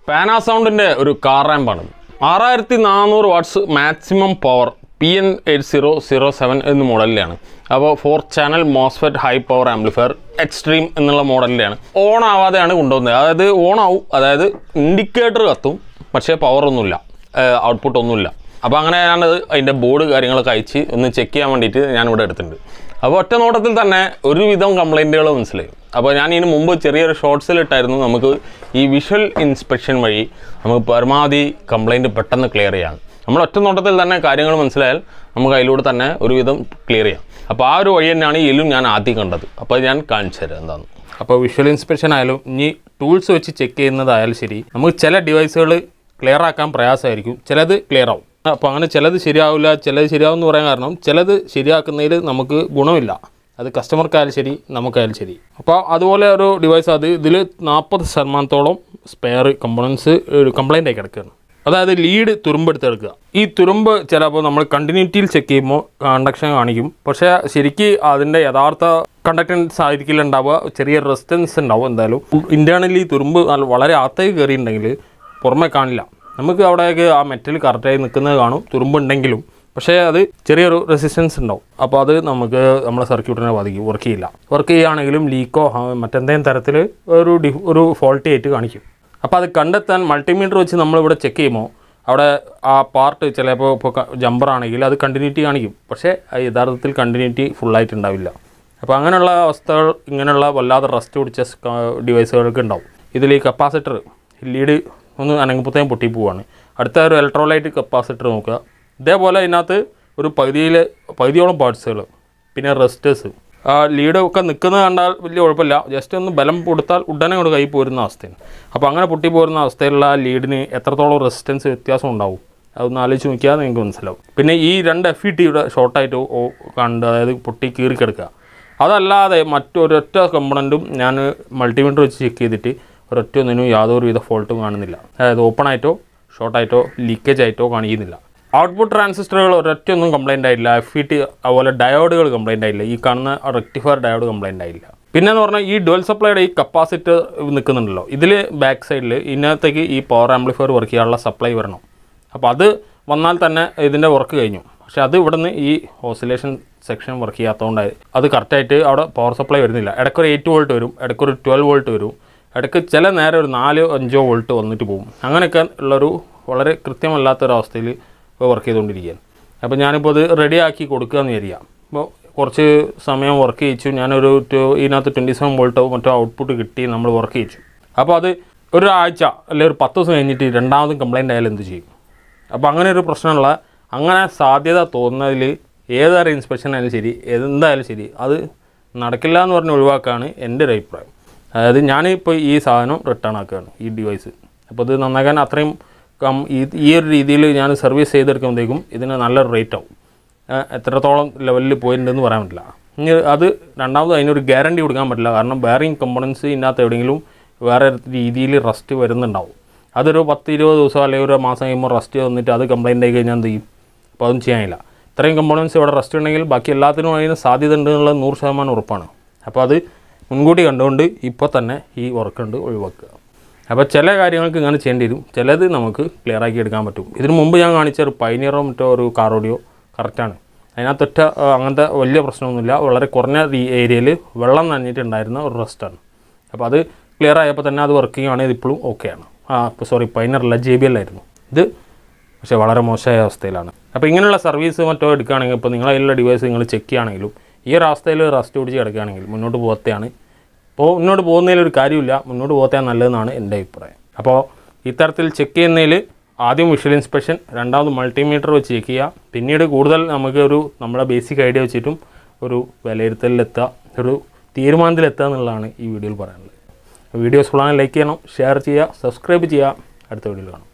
പാനാസൗണ്ടിൻ്റെ ഒരു കാർ റാമ്പാണ്. 6400 watts maximum power PN8007 എന്ന മോഡലിലാണ്. അപ്പോൾ 4 channel MOSFET high power amplifier extreme എന്നുള്ള മോഡലിലാണ്. ഓൺ ആവാതെയാണ് കൊണ്ടുവന്നത്. അതായത് ഓൺ ആവും, അതായത് ഇൻഡിക്കേറ്റർ കത്തും, പക്ഷേ പവറൊന്നുമില്ല, ഔട്ട്പുട്ട് ഒന്നുമില്ല. അപ്പോൾ അങ്ങനെ ഞാനത് അതിൻ്റെ ബോർഡ് കാര്യങ്ങളൊക്കെ അയച്ച് ഒന്ന് ചെക്ക് ചെയ്യാൻ വേണ്ടിയിട്ട് ഞാനിവിടെ എടുത്തിട്ടുണ്ട്. അപ്പോൾ ഒറ്റ നോട്ടത്തിൽ തന്നെ ഒരുവിധം കംപ്ലൈൻറ്റുകൾ മനസ്സിലായി. അപ്പോൾ ഞാൻ ഇതിന് മുമ്പ് ചെറിയൊരു ഷോർട്സിലിട്ടായിരുന്നു നമുക്ക് ഈ വിഷ്വൽ ഇൻസ്പെക്ഷൻ വഴി നമുക്ക് പരമാവധി കംപ്ലൈൻറ്റ് പെട്ടെന്ന് ക്ലിയർ ചെയ്യാം. നമ്മൾ ഒറ്റ നോട്ടത്തിൽ തന്നെ കാര്യങ്ങൾ മനസ്സിലായാൽ നമുക്ക് അതിലൂടെ തന്നെ ഒരുവിധം ക്ലിയർ ചെയ്യാം. അപ്പോൾ ആ ഒരു വഴി തന്നെയാണ് ഇതിലും ഞാൻ ആദ്യം കണ്ടത്. അപ്പോൾ ഞാൻ കാണിച്ചു തരാം എന്താണെന്ന്. അപ്പോൾ വിഷ്വൽ ഇൻസ്പെക്ഷൻ ആയാലും ഇനി ടൂൾസ് വെച്ച് ചെക്ക് ചെയ്യുന്നതായാലും ശരി, നമുക്ക് ചില ഡിവൈസുകൾ ക്ലിയർ ആക്കാൻ പ്രയാസമായിരിക്കും, ചിലത് ക്ലിയർ ആവും. അപ്പോൾ അങ്ങനെ ചിലത് ശരിയാവില്ല, ചിലത് ശരിയാവും എന്ന് പറയാൻ കാരണം ചിലത് ശരിയാക്കുന്നതിൽ നമുക്ക് ഗുണമില്ല. അത് കസ്റ്റമർക്കായാലും ശരി, നമുക്കായാലും ശരി. അപ്പോൾ അതുപോലെ ഒരു ഡിവൈസ് ഇതിൽ 40% സ്പെയർ കമ്പോണൻസ് കംപ്ലൈൻ്റ് ആയി കിടക്കുകയാണ്. അതായത് ലീഡ് തുരുമ്പെടുത്തെടുക്കുക. ഈ തുരുമ്പ് ചിലപ്പോൾ നമ്മൾ കണ്ടിന്യൂറ്റിയിൽ ചെക്ക് ചെയ്യുമ്പോൾ കണ്ടക്ഷൻ കാണിക്കും, പക്ഷേ ശരിക്കും അതിൻ്റെ യഥാർത്ഥ കണ്ടക്ടൻസ് ആയിരിക്കില്ല ഉണ്ടാവുക, ചെറിയ റെസിസ്റ്റൻസ് ഉണ്ടാവും. എന്തായാലും ഇൻറ്റേർണലി തുരുമ്പ് വളരെ അകത്തേക്ക് കയറിയിട്ടുണ്ടെങ്കിൽ പുറമെ കാണില്ല. നമുക്ക് അവിടെയൊക്കെ ആ മെറ്റൽ കറക്റ്റായി നിൽക്കുന്നത് കാണും, തുരുമ്പുണ്ടെങ്കിലും. പക്ഷേ അത് ചെറിയൊരു റെസിസ്റ്റൻസ് ഉണ്ടാവും. അപ്പോൾ അത് നമുക്ക് നമ്മുടെ സർക്യൂട്ടിനെ ബാധിക്കും, വർക്ക് ചെയ്യില്ല. വർക്ക് ചെയ്യുകയാണെങ്കിലും ലീക്കോ മറ്റെന്തെങ്കിലും തരത്തിൽ ഒരു ഫോൾട്ടി ആയിട്ട് കാണിക്കും. അപ്പോൾ അത് കണ്ടെത്താൻ മൾട്ടിമീറ്റർ വെച്ച് നമ്മളിവിടെ ചെക്ക് ചെയ്യുമ്പോൾ അവിടെ ആ പാർട്ട് ചിലപ്പോൾ ഇപ്പോൾ ജമ്പറാണെങ്കിൽ അത് കണ്ടിന്യൂറ്റി കാണിക്കും, പക്ഷേ യഥാർത്ഥത്തിൽ കണ്ടിന്യൂറ്റി ഫുള്ളായിട്ടുണ്ടാവില്ല. അപ്പോൾ അങ്ങനെയുള്ള അവസ്ഥകൾ ഇങ്ങനെയുള്ള വല്ലാതെ റസ്റ്റ് പിടിച്ച ഡിവൈസുകൾക്ക് ഉണ്ടാവും. ഇതിൽ ഈ കപ്പാസിറ്റർ ലീഡ് ഒന്ന് അനങ്ങുമ്പോഴത്തേക്കും പൊട്ടി പോവുകയാണ്. അടുത്ത ഒരു ഇലക്ട്രോലൈറ്റ് കപ്പാസിറ്റർ നോക്കുക. ഇതേപോലെ ഇതിനകത്ത് ഒരു പകുതിയോളം പാർട്സുകൾ, പിന്നെ റെസിസ്റ്റേഴ്സ്. ആ ലീഡൊക്കെ നിൽക്കുന്നത് കണ്ടാൽ വലിയ കുഴപ്പമില്ല, ജസ്റ്റ് ഒന്ന് ബലം കൊടുത്താൽ ഉടനെ കൊണ്ട് കൈ പോരുന്ന അവസ്ഥയാണ്. അപ്പോൾ അങ്ങനെ പൊട്ടി പോരുന്ന അവസ്ഥയിലുള്ള ലീഡിന് എത്രത്തോളം റെസിസ്റ്റൻസ് വ്യത്യാസം ഉണ്ടാവും അതൊന്ന് ആലോചിച്ച് നോക്കിയാൽ നിങ്ങൾക്ക് മനസ്സിലാവും. പിന്നെ ഈ 2 FETയുടെ ഷോർട്ടായിട്ട് കണ്ട്, അതായത് പൊട്ടി കീറിക്കെടുക്കുക. അതല്ലാതെ മറ്റൊരൊറ്റ കമ്പണൻറ്റും ഞാൻ മൾട്ടിമീറ്റർ വെച്ച് ചെക്ക് ചെയ്തിട്ട് ഒരൊറ്റ ഒന്നിനും യാതൊരു വിധ ഫോൾട്ടും കാണുന്നില്ല. അതായത് ഓപ്പൺ ആയിട്ടോ ഷോർട്ടായിട്ടോ ലീക്കേജ് ആയിട്ടോ കാണിക്കുന്നില്ല. ഔട്ട്പുട്ട് ട്രാൻസിസ്റ്ററുകൾ ഒരൊറ്റ ഒന്നും കംപ്ലൈൻ്റ് ആയില്ല. FET അതുപോലെ ഡയോഡുകൾ കംപ്ലൈൻ്റ് ആയില്ല. ഈ കാണുന്ന റെക്ടിഫയർ ഡയോഡ് കംപ്ലൈൻ്റ് ആയില്ല. പിന്നെയെന്ന് പറഞ്ഞാൽ ഈ ഡുവൽ സപ്ലൈയുടെ ഈ കപ്പാസിറ്റർ നിൽക്കുന്നുണ്ടല്ലോ, ഇതിൽ ബാക്ക് സൈഡിൽ ഇതിനകത്തേക്ക് ഈ പവർ ആംപ്ലിഫയർ വർക്ക് ചെയ്യാനുള്ള സപ്ലൈ വരണം. അപ്പോൾ അത് വന്നാൽ തന്നെ ഇതിൻ്റെ വർക്ക് കഴിഞ്ഞു. പക്ഷേ അത് ഇവിടുന്ന് ഈ ഓസിലേഷൻ സെക്ഷൻ വർക്ക് ചെയ്യാത്തതുകൊണ്ടായി അത് കറക്റ്റായിട്ട് അവിടെ പവർ സപ്ലൈ വരുന്നില്ല. ഇടയ്ക്കൊരു 8 വോൾട്ട് വരും, ഇടയ്ക്കൊരു 12 വോൾട്ട് വരും, ഇടയ്ക്ക് ചില നേരം ഒരു 4-5 വോൾട്ട് വന്നിട്ട് പോകും. അങ്ങനെയൊക്കെ ഉള്ളൊരു വളരെ കൃത്യമല്ലാത്തൊരവസ്ഥയിൽ വർക്ക് ചെയ്തുകൊണ്ടിരിക്കുകയാണ്. അപ്പോൾ ഞാനിപ്പോൾ അത് റെഡിയാക്കി കൊടുക്കുകയെന്ന് വിചാരിക്കാം. അപ്പോൾ കുറച്ച് സമയം വർക്ക് ചെയ്യിച്ചു. ഞാനൊരു ഇതിനകത്ത് 27 വോൾട്ടോ മറ്റോ ഔട്ട്പുട്ട് കിട്ടി നമ്മൾ വർക്ക് ചെയ്യിച്ചു. അപ്പോൾ അത് ഒരാഴ്ച അല്ലെങ്കിൽ ഒരു 10 ദിവസം കഴിഞ്ഞിട്ട് രണ്ടാമതും കംപ്ലൈൻ്റ് ആയാലും എന്ത് ചെയ്യും? അപ്പോൾ അങ്ങനെ ഒരു പ്രശ്നമുള്ള, അങ്ങനെ സാധ്യത തോന്നുന്നതിൽ ഏതൊരു ഇൻസ്പെക്ഷൻ ആയാലും ശരി, എന്തായാലും ശരി, അത് നടക്കില്ല എന്ന് പറഞ്ഞ് ഒഴിവാക്കുകയാണ് എൻ്റെ ഒരു അഭിപ്രായം. അതായത് ഞാനിപ്പോൾ ഈ സാധനം റിട്ടേൺ ആക്കുകയാണ്, ഈ ഡിവൈസ്. അപ്പോൾ ഇത് നന്നാക്കാൻ അത്രയും ഈ ഒരു രീതിയിൽ ഞാൻ സർവീസ് ചെയ്തെടുക്കുമ്പോഴത്തേക്കും ഇതിന് നല്ലൊരു റേറ്റ് ആവും. എത്രത്തോളം ലെവലിൽ പോയിട്ടുണ്ടെന്ന് പറയാൻ പറ്റില്ല. ഇനി അത് രണ്ടാമത് അതിനൊരു ഗ്യാരണ്ടി കൊടുക്കാൻ പറ്റില്ല. കാരണം ബെയറിംഗ് കമ്പോണൻസ് ഇതിനകത്ത് എവിടെയെങ്കിലും വേറെ രീതിയിൽ റസ്റ്റ് വരുന്നുണ്ടാവും. അതൊരു 10-20 ദിവസം അല്ലെങ്കിൽ ഒരു മാസം കഴിയുമ്പോൾ റസ്റ്റ് വന്നിട്ട് അത് കംപ്ലൈൻ്റ് ആയി കഴിഞ്ഞാൽ എന്ത് ചെയ്യും? അപ്പോൾ അതൊന്നും ചെയ്യാനില്ല. ഇത്രയും കമ്പോണൻസ് ഇവിടെ റസ്റ്റ് ഉണ്ടെങ്കിൽ ബാക്കി എല്ലാത്തിനും അതിന് സാധ്യത ഉണ്ട് എന്നുള്ളത് 100% ഉറപ്പാണ്. അപ്പോൾ അത് മുൻകൂട്ടി കണ്ടുകൊണ്ട് ഇപ്പോൾ തന്നെ ഈ വർക്ക് ഉണ്ട് ഒഴിവാക്കുക. അപ്പോൾ ചില കാര്യങ്ങൾക്ക് ഇങ്ങനെ ചെയ്യേണ്ടി വരും, ചിലത് നമുക്ക് ക്ലിയർ ആക്കി എടുക്കാൻ പറ്റും. ഇതിന് മുമ്പ് ഞാൻ കാണിച്ച ഒരു പൈനിയറോ മറ്റോ ഒരു കാർ ഓഡിയോ കറക്റ്റാണ്. അതിനകത്തൊറ്റ അങ്ങനത്തെ വലിയ പ്രശ്നമൊന്നുമില്ല. വളരെ കുറഞ്ഞ ഏരിയയിൽ വെള്ളം നനഞ്ഞിട്ടുണ്ടായിരുന്ന ഒരു റെസ്റ്റാണ്. അപ്പോൾ അത് ക്ലിയർ ആയപ്പോൾ തന്നെ അത് വർക്കിംഗ് ആണ്. ഇതിപ്പോഴും ഓക്കെയാണ്. ഇപ്പോൾ JBL ആയിരുന്നു ഇത്, പക്ഷേ വളരെ മോശമായ അവസ്ഥയിലാണ്. അപ്പോൾ ഇങ്ങനെയുള്ള സർവീസ് മറ്റോ എടുക്കുകയാണെങ്കിൽ, ഇപ്പോൾ നിങ്ങളതിലുള്ള ഡിവൈസ് നിങ്ങൾ ചെക്ക് ചെയ്യുകയാണെങ്കിലും ഈ ഒരു അവസ്ഥയിൽ റസ്റ്റ് പിടിച്ച് കിടക്കുകയാണെങ്കിൽ മുന്നോട്ട് പോകത്തെയാണ്. അപ്പോൾ മുന്നോട്ട് പോകുന്നതിലൊരു കാര്യമില്ല, മുന്നോട്ട് പോകത്തെയാണ് നല്ലതെന്നാണ് എൻ്റെ അഭിപ്രായം. അപ്പോൾ ഇത്തരത്തിൽ ചെക്ക് ചെയ്യുന്നതിൽ ആദ്യം വിഷ്വൽ ഇൻസ്പെക്ഷൻ, രണ്ടാമത് മൾട്ടിമീറ്റർ വെച്ച് ചെക്ക് ചെയ്യുക, പിന്നീട് കൂടുതൽ നമുക്ക് നമ്മുടെ ബേസിക് ഐഡിയ വെച്ചിട്ടും ഒരു വിലയിരുത്തലിലെത്തുക, ഒരു തീരുമാനത്തിലെത്തുക എന്നുള്ളതാണ് ഈ വീഡിയോയിൽ പറയാനുള്ളത്. വീഡിയോസ് ഫുള്ളാണ് ലൈക്ക് ചെയ്യണം, ഷെയർ ചെയ്യുക, സബ്സ്ക്രൈബ് ചെയ്യുക. അടുത്ത വീഡിയോയിൽ കാണാം.